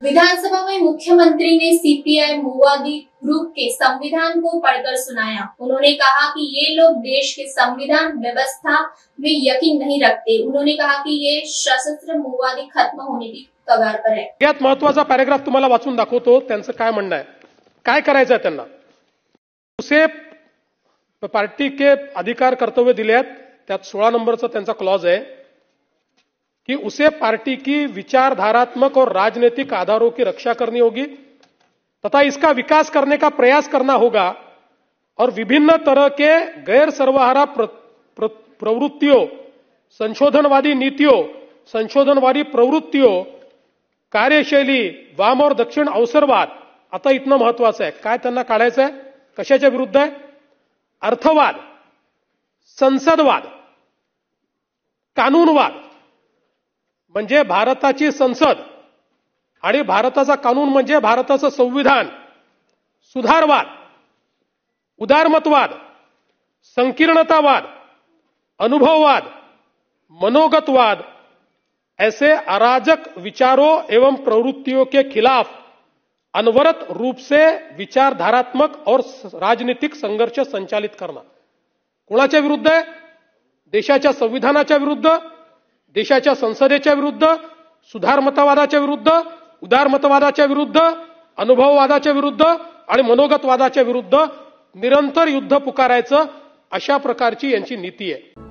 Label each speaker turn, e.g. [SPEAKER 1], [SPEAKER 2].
[SPEAKER 1] विधानसभा में मुख्यमंत्री ने सीपीआई माओवादी ग्रुप के संविधान को पढ़कर सुनाया। उन्होंने कहा कि ये लोग देश के संविधान व्यवस्था में यकीन नहीं रखते। उन्होंने कहा कि ये सशस्त्र माओवादी खत्म होने की कगार पर है।
[SPEAKER 2] यात महत्वाचा पॅराग्राफ तुम्हाला वाचून दाखवतो, त्यांचं काय म्हणणं आहे, काय करायचं आहे त्यांना। उसे पार्टी के अधिकार कर्तव्य दिले आहेत, त्यात 16 नंबरचा त्यांचा क्लॉज है कि उसे पार्टी की विचारधारात्मक और राजनीतिक आधारों की रक्षा करनी होगी तथा इसका विकास करने का प्रयास करना होगा और विभिन्न तरह के गैर सर्वहारा प्रवृत्तियों, संशोधनवादी नीतियों, संशोधनवादी प्रवृत्तियों, कार्यशैली, वाम और दक्षिण अवसरवाद, आता इतनं महत्वाचं आहे। काय त्यांना काढायचं आहे, कशाच्या विरुद्ध आहे? अर्थवाद, संसदवाद, कानूनवाद म्हणजे भारताची संसद आणि भारताचा कानून म्हणजे भारताचं संविधान, सुधारवाद, उदारमतवाद, संकीर्णतावाद, अनुभववाद, मनोगतवाद, ऐसे अराजक विचारों एवं प्रवृत्तियों के खिलाफ अनवरत रूप से विचारधारात्मक और राजनीतिक संघर्ष संचालित करना। कोणाच्या विरुद्ध आहे? देशाच्या संविधानाच्या विरुद्ध, देशाच्या संसदेच्या विरुद्ध, सुधारमतवादाच्या विरुद्ध, उदारमतवादाच्या विरुद्ध, अनुभववादाच्या विरुद्ध आणि मनोगतवादाच्या विरुद्ध निरंतर युद्ध पुकारायचं, अशा प्रकारची यांची नीती आहे।